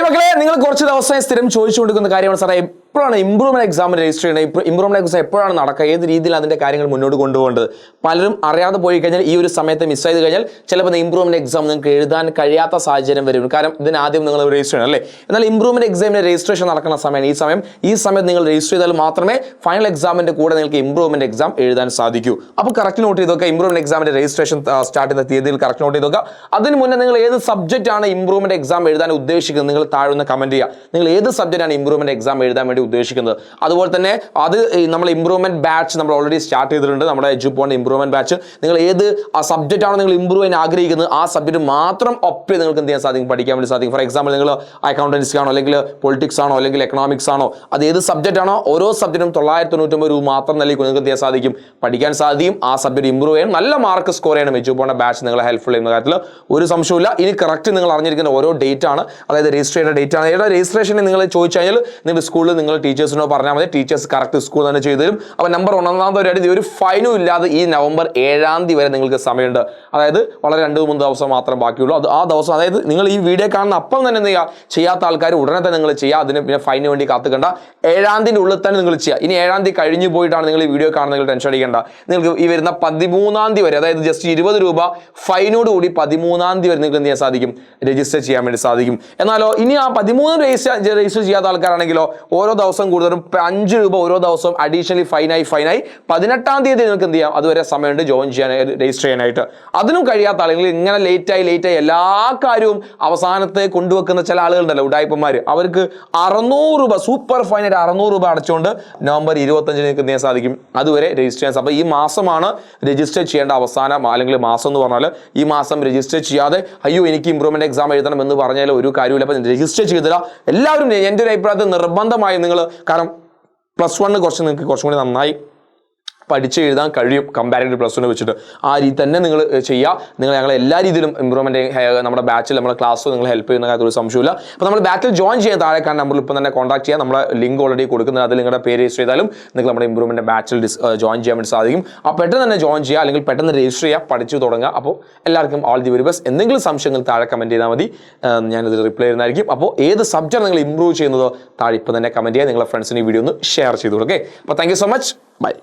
മക്കളെ, നിങ്ങൾ കുറച്ച് ദിവസമായി സ്ഥിരം ചോദിച്ചുകൊണ്ടിരിക്കുന്ന കാര്യമാണ് സാറേ, എപ്പോഴാണ് ഇംപ്രൂവ്മെന്റ് എക്സാമിന് രജിസ്റ്റർ ചെയ്യുന്നത്, ഇംപ്രൂവ്മെന്റ് എക്സാം എപ്പോഴാണ് നടക്കുക, ഏത് രീതിയിൽ അതിന്റെ കാര്യങ്ങൾ മുന്നോട്ട് കൊണ്ടുപോകേണ്ടത്. പലരും അറിയാതെ പോയി കഴിഞ്ഞാൽ ഈ ഒരു സമയത്ത് മിസ് ചെയ്ത് കഴിഞ്ഞാൽ ചിലപ്പോൾ ഇംപ്രൂവ്മെന്റ് എക്സാം നിങ്ങൾക്ക് എഴുതാൻ കഴിയാത്ത സാഹചര്യം വരും. കാരണം ഇതിന് ആദ്യം നിങ്ങൾ രജിസ്റ്റർ ചെയ്യണം അല്ലേ. എന്നാൽ ഇംപ്രൂവ്മെന്റ് എക്സാമിന് രജിസ്ട്രേഷൻ നടക്കുന്ന സമയമാണ് ഈ സമയത്ത് നിങ്ങൾ രജിസ്റ്റർ ചെയ്താൽ മാത്രമേ ഫൈനൽ എക്സാമിന്റെ കൂടെ നിങ്ങൾക്ക് ഇംപ്രൂവ്മെന്റ് എക്സാം എഴുതാൻ സാധിക്കൂ. അപ്പോൾ കറക്റ്റ് നോട്ട് ചെയ്ത് നോക്കുക. ഇംപ്രൂവ്മെന്റ് എക്സാമിന്റെ രജിസ്ട്രേഷൻ സ്റ്റാർട്ട് ചെയ്യുന്ന തീയതിയിൽ കറക്റ്റ് നോട്ട് ചെയ്ത് നോക്കുക. അതിന് മുന്നേ നിങ്ങൾ ഏത് സബ്ജക്റ്റ് ആണ് ഇംപ്രൂവ്മെന്റ് എക്സാം എഴുതാൻ ഉദ്ദേശിക്കുന്നത് നിങ്ങൾ താഴെ കമന്റ് ചെയ്യുക. നിങ്ങൾ ഏത് സബ്ജക്റ്റ് ആണ് ഇംപ്രൂവ്മെന്റ് എക്സാം എഴുതാൻ വേണ്ടി ഉദ്ദേശിക്കുന്നത്. അതുപോലെ തന്നെ അത് നമ്മൾ ഇംപ്രൂവ്മെന്റ് ബാച്ച് നമ്മൾ ഓൾറെഡി സ്റ്റാർട്ട് ചെയ്തിട്ടുണ്ട്, നമ്മുടെ എഡ്യൂപോണ്ട് ഇംപ്രൂവ്മെന്റ് ബാച്ച്. നിങ്ങൾ ഏത് സബ്ജക്റ്റ് ആണോ നിങ്ങൾ ഇംപ്രൂവ് ചെയ്യാൻ ആഗ്രഹിക്കുന്നത് ആ സബ്ജക്റ്റ് മാത്രം ഒപ്പേ നിങ്ങൾക്ക് എന്ത് ചെയ്യാൻ സാധിക്കും, പഠിക്കാൻ വേണ്ടി സാധിക്കും. ഫോർ എക്സാമ്പിൾ നിങ്ങൾ അക്കൗണ്ടൻസി ആണോ, അല്ലെങ്കിൽ പൊളിറ്റിക്സ് ആണോ, അല്ലെങ്കിൽ എക്കണോമിക്സ് ആണോ, അത് ഏത് സബ്ജക്റ്റ് ആണോ ഓരോ സബ്ജക്റ്റും 999 രൂപ മാത്രം നൽകി നിങ്ങൾക്ക് എന്ത് ചെയ്യാൻ സാധിക്കും, പഠിക്കാൻ സാധിക്കും. ആ സബ്ജക്റ്റ് ഇംപ്രൂവ് ചെയ്യാൻ നല്ല മാർക്ക് സ്കോർ ചെയ്യണം. എഡ്യൂപോണ്ട് ബാച്ച് നിങ്ങളെ ഹെൽപ്ഫുൾ ചെയ്യുന്ന കാര്യത്തിൽ ഒരു സംശയമില്ല. ഇനി കറക്റ്റ് നിങ്ങൾ അറിഞ്ഞിരിക്കുന്ന ഓരോ ഡേറ്റ് ആണ്, അതായത് രജിസ്റ്റർ ചെയ്യേണ്ട ഡേറ്റ് ആണ്. ഏതാ രജിസ്ട്രേഷൻ നിങ്ങൾ ചോദിച്ചു കഴിഞ്ഞാൽ നിങ്ങൾ സ്കൂളിൽ നിങ്ങൾ ടീച്ചേഴ്സിനോ പറഞ്ഞാൽ മതി, ടീച്ചേഴ്സ് കറക്റ്റ് സ്കൂൾ തന്നെ ചെയ്തു തരും. അപ്പോൾ നമ്പർ 1 ഒരു ഫൈനും ഇല്ലാതെ ഈ നവംബർ 7 വരെ നിങ്ങൾക്ക് സമയമുണ്ട്. അതായത് വളരെ 2-3 ദിവസം മാത്രം ബാക്കിയുള്ളൂ. ആ ദിവസം, അതായത് നിങ്ങൾ ഈ വീഡിയോ കാണുന്ന അപ്പം തന്നെ എന്ത് ചെയ്യുക, ചെയ്യാത്ത ആൾക്കാർ ഉടനെ തന്നെ നിങ്ങൾ ചെയ്യുക. അതിന് പിന്നെ ഫൈന് വേണ്ടി കാത്തുകണ്ട. 7 ഉള്ളിൽ തന്നെ നിങ്ങൾ ചെയ്യുക. ഇനി 7 കഴിഞ്ഞു പോയിട്ടാണ് നിങ്ങൾ ഈ വീഡിയോ കാണുന്ന നിങ്ങൾ ടെൻഷൻ അടിക്കേണ്ട. നിങ്ങൾക്ക് ഈ വരുന്ന 13 വരെ, അതായത് ജസ്റ്റ് 20 രൂപ ഫൈനോട് കൂടി 13 വരെ നിങ്ങൾക്ക് എന്ത് ചെയ്യാൻ സാധിക്കും, രജിസ്റ്റർ ചെയ്യാൻ വേണ്ടി സാധിക്കും. എന്നാലോ ഇനി ആ 13 രജിസ്റ്റർ ചെയ്യാത്ത ആൾക്കാരാണെങ്കിലോ ഓരോ ദിവസം കൂടുതലും 5 രൂപ ഓരോ ദിവസം അഡീഷണലി ഫൈനായി 18 തീയതി നിങ്ങൾക്ക് എന്ത് ചെയ്യാം, അതുവരെ സമയമുണ്ട് ജോയിൻ ചെയ്യാൻ, രജിസ്റ്റർ ചെയ്യാനായിട്ട്. അതിനും കഴിയാത്ത ആളുകൾ ഇങ്ങനെ ലേറ്റായി എല്ലാ കാര്യവും അവസാനത്തെ കൊണ്ടുവെക്കുന്ന ചില ആളുകളുണ്ടല്ലോ, ഉടായ്പന്മാർ, അവർക്ക് 600 രൂപ സൂപ്പർ ഫൈനായിട്ട് 600 രൂപ അടച്ചുകൊണ്ട് നവംബർ 25 നിങ്ങൾക്ക് എന്ത് ചെയ്യാൻ സാധിക്കും, അതുവരെ രജിസ്റ്റർ ചെയ്യാൻ. അപ്പോൾ ഈ മാസമാണ് രജിസ്റ്റർ ചെയ്യേണ്ട അവസാന അല്ലെങ്കിൽ മാസം എന്ന് പറഞ്ഞാൽ, ഈ മാസം രജിസ്റ്റർ ചെയ്യാതെ അയ്യോ എനിക്ക് ഇംപ്രൂവ്മെന്റ് എക്സാം എഴുതണം എന്ന് പറഞ്ഞാൽ ഒരു കാര്യമില്ല. അപ്പം രജിസ്റ്റർ ചെയ്തില്ല. എല്ലാവരും എൻ്റെ ഒരു അഭിപ്രായത്തിൽ നിർബന്ധമായും നിങ്ങൾ, കാരണം +1 നിങ്ങൾക്ക് കുറച്ചും കൂടി നന്നായി പഠിച്ച് എഴുതാൻ കഴിയും കമ്പാരിറ്റീവ് +1 വെച്ചിട്ട്. ആ രീതി തന്നെ നിങ്ങൾ ചെയ്യുക. നിങ്ങൾ ഞങ്ങൾ എല്ലാ രീതിയിലും ഇംപ്രൂവ്മെന്റ് നമ്മുടെ ബാച്ചിൽ നമ്മുടെ ക്ലാസ് നിങ്ങൾ ഹെൽപ്പ് ചെയ്യുന്ന കാര്യത്തിൽ ഒരു സംശയമില്ല. അപ്പോൾ നമ്മൾ ബാച്ചിൽ ജോയിൻ ചെയ്യാൻ താഴെ കാണുന്ന നമ്പറിൽ ഇപ്പം തന്നെ കോൺടാക്ട് ചെയ്യാം. നമ്മുടെ ലിങ്ക് ഓൾറെഡി കൊടുക്കുന്നത്, അതിൽ നിങ്ങളുടെ പേര് രജിസ്റ്റർ ചെയ്താലും നിങ്ങൾക്ക് നമ്മുടെ ഇംപ്രൂവ്മെന്റ് ബാച്ചിൽ ജോയിൻ ചെയ്യാൻ വേണ്ടി സാധിക്കും. അപ്പോൾ പെട്ടെന്ന് തന്നെ ജോയിൻ ചെയ്യുക, അല്ലെങ്കിൽ പെട്ടെന്ന് രജിസ്റ്റർ ചെയ്യുക, പഠിച്ചു തുടങ്ങുക. അപ്പോൾ എല്ലാവർക്കും ഓൾ ദി വെരി ബെസ്റ്റ്. എന്തെങ്കിലും സംശയങ്ങൾ താഴെ കമന്റ് ചെയ്താൽ മതി, ഞാനത് റിപ്ലൈ ചെയ്യുന്നതായിരിക്കും. അപ്പോൾ ഏത് സബ്ജക്റ്റ് നിങ്ങൾ ഇംപ്രൂവ് ചെയ്യുന്നതോ താഴെ ഇപ്പം തന്നെ കമന്റ് ചെയ്യുക. നിങ്ങളുടെ ഫ്രണ്ട്സിന് ഈ വീഡിയോ ഒന്ന് ഷെയർ ചെയ്തു കൊടുക്കുക. അപ്പോൾ thank you so much. By.